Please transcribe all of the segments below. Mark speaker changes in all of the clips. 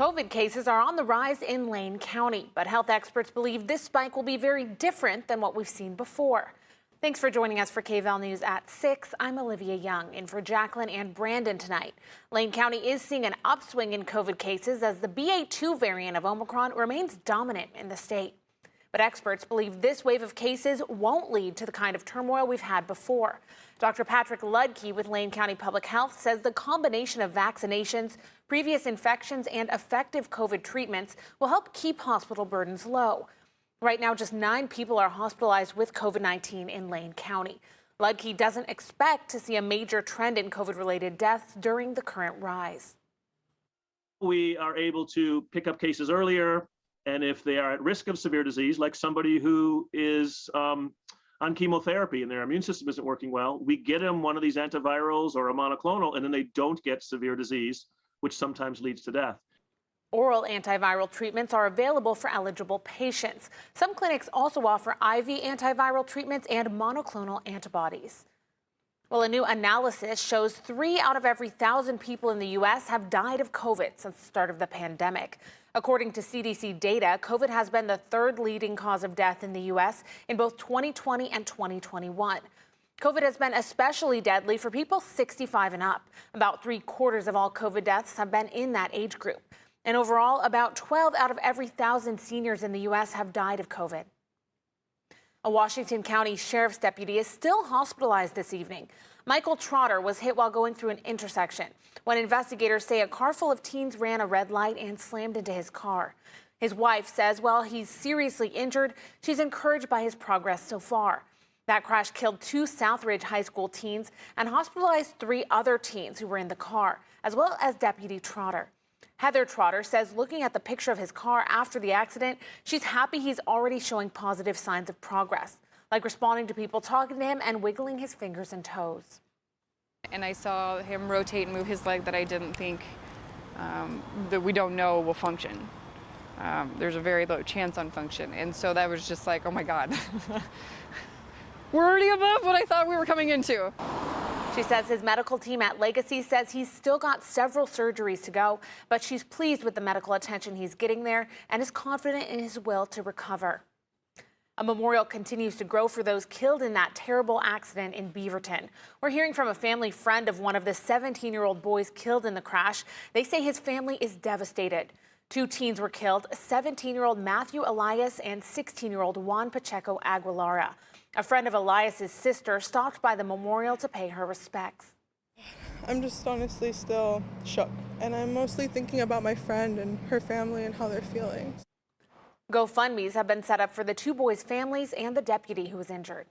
Speaker 1: COVID cases are on the rise in Lane County, but health experts believe this spike will be very different than what we've seen before. Thanks for joining us for KVAL News at 6. I'm Olivia Young, in for Jacqueline and Brandon tonight. Lane County is seeing an upswing in COVID cases as the BA2 variant of Omicron remains dominant in the state. But experts believe this wave of cases won't lead to the kind of turmoil we've had before. Dr. Patrick Ludke with Lane County Public Health says the combination of vaccinations, previous infections, and effective COVID treatments will help keep hospital burdens low. Right now, just 9 people are hospitalized with COVID-19 in Lane County. Ludke doesn't expect to see a major trend in COVID-related deaths during the current rise.
Speaker 2: We are able to pick up cases earlier, and if they are at risk of severe disease, like somebody who is on chemotherapy and their immune system isn't working well, we get them one of these antivirals or a monoclonal, and then they don't get severe disease, which sometimes leads to death.
Speaker 1: Oral antiviral treatments are available for eligible patients. Some clinics also offer IV antiviral treatments and monoclonal antibodies. Well, a new analysis shows 3 out of every 1,000 people in the U.S. have died of COVID since the start of the pandemic. According to CDC data, COVID has been the 3rd leading cause of death in the U.S. in both 2020 and 2021. COVID has been especially deadly for people 65 and up. About 3/4 of all COVID deaths have been in that age group. And overall, about 12 out of every 1,000 seniors in the U.S. have died of COVID. A Washington County Sheriff's deputy is still hospitalized this evening. Michael Trotter was hit while going through an intersection when investigators say a car full of teens ran a red light and slammed into his car. His wife says while he's seriously injured, she's encouraged by his progress so far. That crash killed 2 Southridge High School teens and hospitalized 3 other teens who were in the car, as well as Deputy Trotter. Heather Trotter says looking at the picture of his car after the accident, she's happy he's already showing positive signs of progress, like responding to people talking to him and wiggling his fingers and toes.
Speaker 3: And I saw him rotate and move his leg that I didn't think, that we don't know will function. There's a very low chance on function. And so that was just like, oh my God. We're already above what I thought we were coming into.
Speaker 1: She says his medical team at Legacy says he's still got several surgeries to go, but she's pleased with the medical attention he's getting there and is confident in his will to recover. A memorial continues to grow for those killed in that terrible accident in Beaverton. We're hearing from a family friend of one of the 17-year-old boys killed in the crash. They say his family is devastated. 2 teens were killed, 17-year-old Matthew Elias and 16-year-old Juan Pacheco Aguilara. A friend of Elias's sister stopped by the memorial to pay her respects.
Speaker 4: I'm just honestly still shook, and I'm mostly thinking about my friend and her family and how they're feeling.
Speaker 1: GoFundMes have been set up for the 2 boys' families and the deputy who was injured.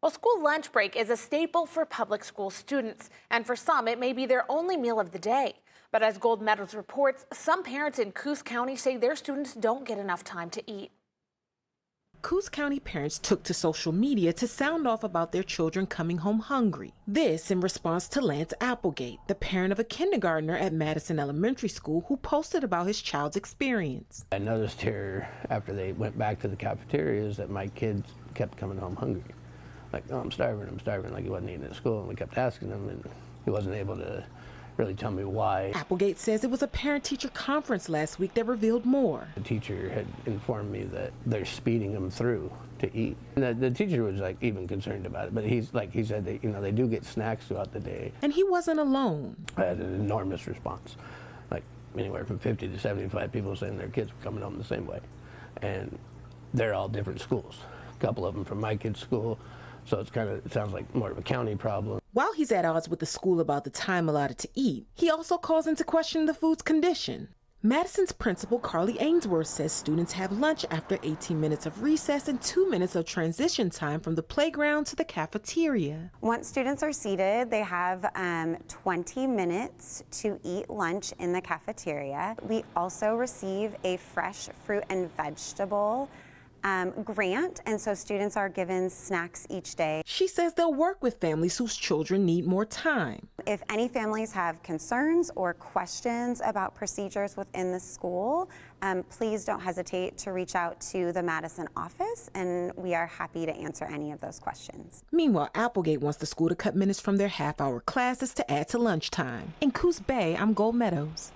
Speaker 1: Well, school lunch break is a staple for public school students, and for some, it may be their only meal of the day. But as Gold Meadows reports, some parents in Coos County say their students don't get enough time to eat.
Speaker 5: Coos County parents took to social media to sound off about their children coming home hungry. This in response to Lance Applegate, the parent of a kindergartner at Madison Elementary School who posted about his child's experience.
Speaker 6: I noticed here after they went back to the cafeterias that my kids kept coming home hungry. Like, oh, I'm starving, like he wasn't eating at school. And we kept asking him, and he wasn't able to really tell me why.
Speaker 5: Applegate says it was a parent-teacher conference last week that revealed more.
Speaker 6: The teacher had informed me that they're speeding them through to eat. And the teacher was like even concerned about it, but he said that, you know, they do get snacks throughout the day.
Speaker 5: And he wasn't alone.
Speaker 6: I had an enormous response, like anywhere from 50 to 75 people saying their kids were coming home the same way. And they're all different schools. A couple of them from my kid's school. So it sounds like more of a county problem.
Speaker 5: While he's at odds with the school about the time allotted to eat, he also calls into question the food's condition. Madison's principal, Carly Ainsworth, says students have lunch after 18 minutes of recess and 2 minutes of transition time from the playground to the cafeteria.
Speaker 7: Once students are seated, they have 20 minutes to eat lunch in the cafeteria. We also receive a fresh fruit and vegetable grant, and so students are given snacks each day.
Speaker 5: She says they'll work with families whose children need more time.
Speaker 7: If any families have concerns or questions about procedures within the school, please don't hesitate to reach out to the Madison office, and we are happy to answer any of those questions.
Speaker 5: Meanwhile, Applegate wants the school to cut minutes from their half-hour classes to add to lunchtime. In Coos Bay, I'm Gold Meadows.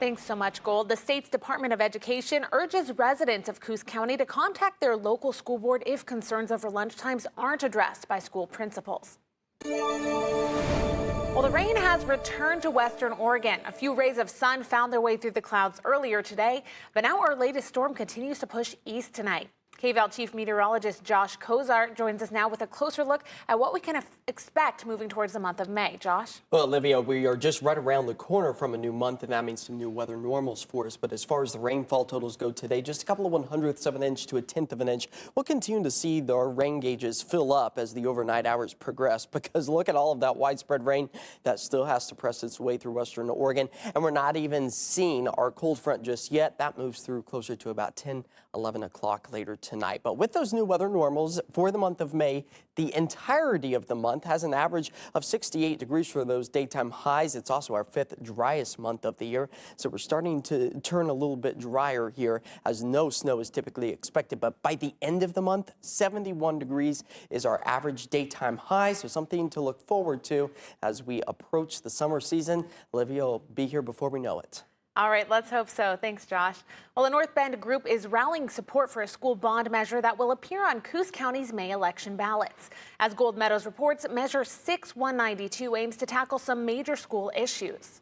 Speaker 1: Thanks so much, Gold. The state's Department of Education urges residents of Coos County to contact their local school board if concerns over lunchtimes aren't addressed by school principals. Well, the rain has returned to western Oregon. A few rays of sun found their way through the clouds earlier today, but now our latest storm continues to push east tonight. KVAL Chief Meteorologist Josh Kozart joins us now with a closer look at what we can expect moving towards the month of May. Josh?
Speaker 8: Well, Olivia, we are just right around the corner from a new month, and that means some new weather normals for us. But as far as the rainfall totals go today, just a couple of 1/100ths of an inch to a 1/10 of an inch. We'll continue to see our rain gauges fill up as the overnight hours progress, because look at all of that widespread rain that still has to press its way through western Oregon. And we're not even seeing our cold front just yet. That moves through closer to about 10, 11 o'clock later tonight. But with those new weather normals for the month of May, the entirety of the month has an average of 68 degrees for those daytime highs. It's also our 5th driest month of the year. So we're starting to turn a little bit drier here, as no snow is typically expected. But by the end of the month, 71 degrees is our average daytime high. So something to look forward to as we approach the summer season. Olivia will be here before we know it.
Speaker 1: All right, let's hope so. Thanks, Josh. Well, a North Bend group is rallying support for a school bond measure that will appear on Coos County's May election ballots. As Gold Meadows reports, Measure 6192 aims to tackle some major school issues.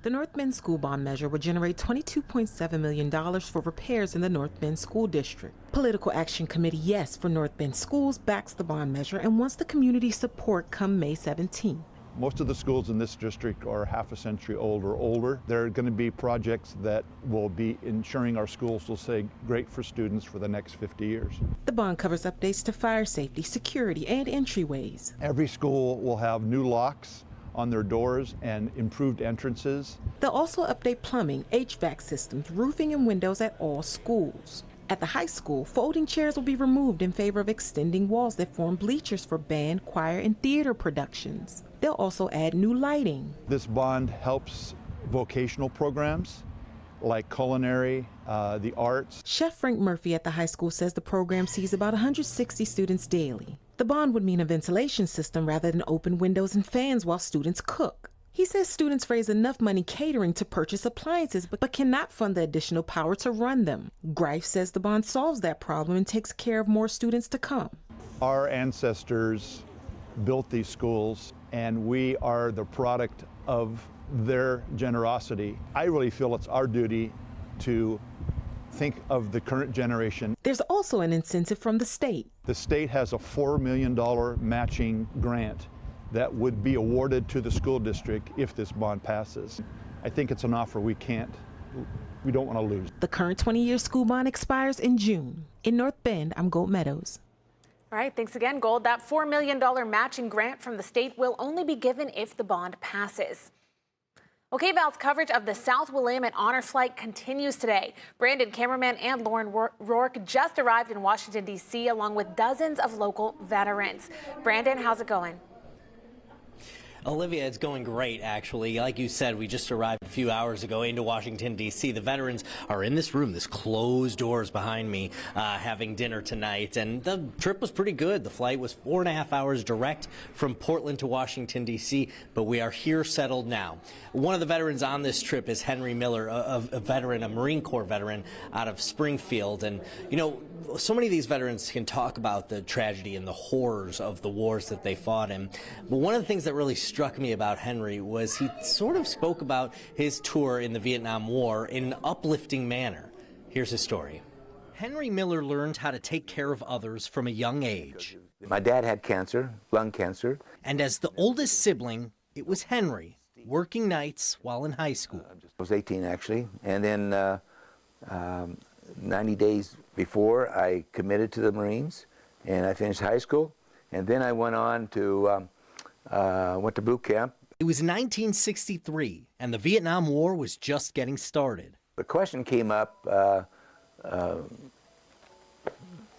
Speaker 5: The North Bend School Bond Measure would generate $22.7 million for repairs in the North Bend School District. Political Action Committee Yes for North Bend Schools backs the bond measure and wants the community support come May 17.
Speaker 9: Most of the schools in this district are half a century old or older. There are going to be projects that will be ensuring our schools will stay great for students for the next 50 years.
Speaker 5: The bond covers updates to fire safety, security, and entryways.
Speaker 9: Every school will have new locks on their doors and improved entrances.
Speaker 5: They'll also update plumbing, HVAC systems, roofing, and windows at all schools. At the high school, folding chairs will be removed in favor of extending walls that form bleachers for band, choir, and theater productions. They'll also add new lighting.
Speaker 9: This bond helps vocational programs like culinary, the arts.
Speaker 5: Chef Frank Murphy at the high school says the program sees about 160 students daily. The bond would mean a ventilation system rather than open windows and fans while students cook. He says students raise enough money catering to purchase appliances, but cannot fund the additional power to run them. Greif says the bond solves that problem and takes care of more students to come.
Speaker 9: Our ancestors built these schools, and we are the product of their generosity. I really feel it's our duty to think of the current generation.
Speaker 5: There's also an incentive from the state.
Speaker 9: The state has a $4 million matching grant that would be awarded to the school district if this bond passes. I think it's an offer we don't want to lose.
Speaker 5: The current 20-year school bond expires in June. In North Bend, I'm Gold Meadows.
Speaker 1: All right, thanks again, Gold. That $4 million matching grant from the state will only be given if the bond passes. Well, KVAL's coverage of the South Willamette Honor Flight continues today. Brandon cameraman and Lauren Rourke just arrived in Washington, D.C., along with dozens of local veterans. Brandon, how's it going?
Speaker 10: Olivia, it's going great, actually. Like you said, we just arrived a few hours ago into Washington, D.C. The veterans are in this room, this closed doors behind me, having dinner tonight. And the trip was pretty good. The flight was 4.5 hours direct from Portland to Washington, D.C., but we are here settled now. One of the veterans on this trip is Henry Miller, a veteran, a Marine Corps veteran out of Springfield. And, you know, so many of these veterans can talk about the tragedy and the horrors of the wars that they fought in. But one of the things that really struck me about Henry was he sort of spoke about his tour in the Vietnam War in an uplifting manner. Here's his story. Henry Miller learned how to take care of others from a young age.
Speaker 11: My dad had cancer, lung cancer.
Speaker 10: And as the oldest sibling, it was Henry, working nights while in high school.
Speaker 11: I was 18 actually, and then 90 days before I committed to the Marines, and I finished high school, and then I went on to went to boot camp.
Speaker 10: It was 1963, and the Vietnam War was just getting started.
Speaker 11: The question came up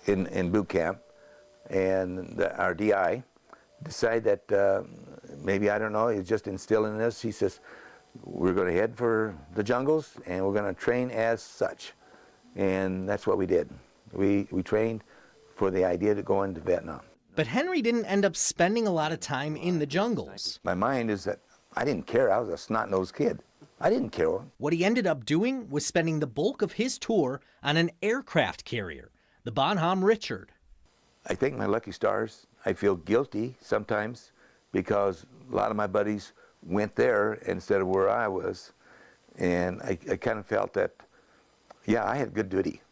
Speaker 11: in boot camp, and our DI decided that maybe, I don't know, he's just instilling in us. He says, we're going to head for the jungles, and we're going to train as such. And that's what we did. We trained for the idea to go into Vietnam.
Speaker 10: But Henry didn't end up spending a lot of time in the jungles.
Speaker 11: My mind is that I didn't care. I was a snot-nosed kid. I didn't care.
Speaker 10: What he ended up doing was spending the bulk of his tour on an aircraft carrier, the Bonhomme Richard.
Speaker 11: I thank my lucky stars. I feel guilty sometimes because a lot of my buddies went there instead of where I was. And I kind of felt that, yeah, I had good duty.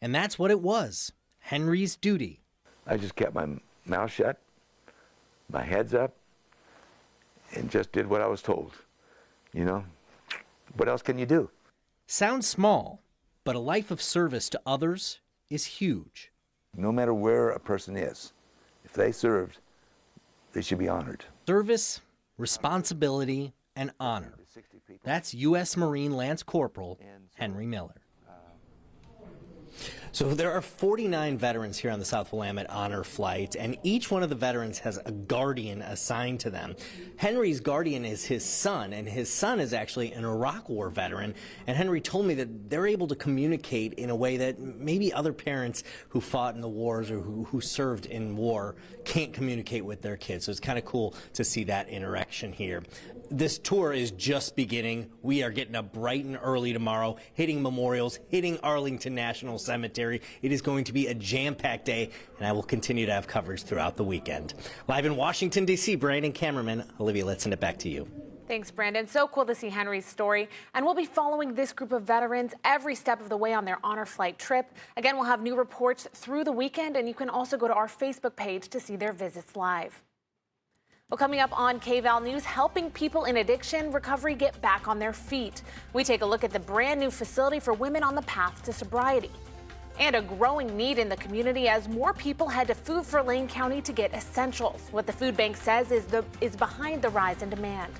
Speaker 10: And that's what it was, Henry's duty.
Speaker 11: I just kept my mouth shut, my heads up, and just did what I was told. You know, what else can you do?
Speaker 10: Sounds small, but a life of service to others is huge.
Speaker 11: No matter where a person is, if they served, they should be honored.
Speaker 10: Service, responsibility, and honor. That's U.S. Marine Lance Corporal Henry Miller. So there are 49 veterans here on the South Willamette Honor Flight, and each one of the veterans has a guardian assigned to them. Henry's guardian is his son, and his son is actually an Iraq War veteran. And Henry told me that they're able to communicate in a way that maybe other parents who fought in the wars or who served in war can't communicate with their kids. So it's kind of cool to see that interaction here. This tour is just beginning. We are getting up bright and early tomorrow, hitting memorials, hitting Arlington National Cemetery. It is going to be a jam-packed day, and I will continue to have coverage throughout the weekend. Live in Washington, D.C., Brandon cameraman Olivia, let's send it back to you.
Speaker 1: Thanks, Brandon. So cool to see Henry's story. And we'll be following this group of veterans every step of the way on their honor flight trip. Again, we'll have new reports through the weekend, and you can also go to our Facebook page to see their visits live. Well, coming up on KVAL News, helping people in addiction recovery get back on their feet. We take a look at the brand new facility for women on the path to sobriety. And a growing need in the community as more people head to Food for Lane County to get essentials. What the food bank says is behind the rise in demand.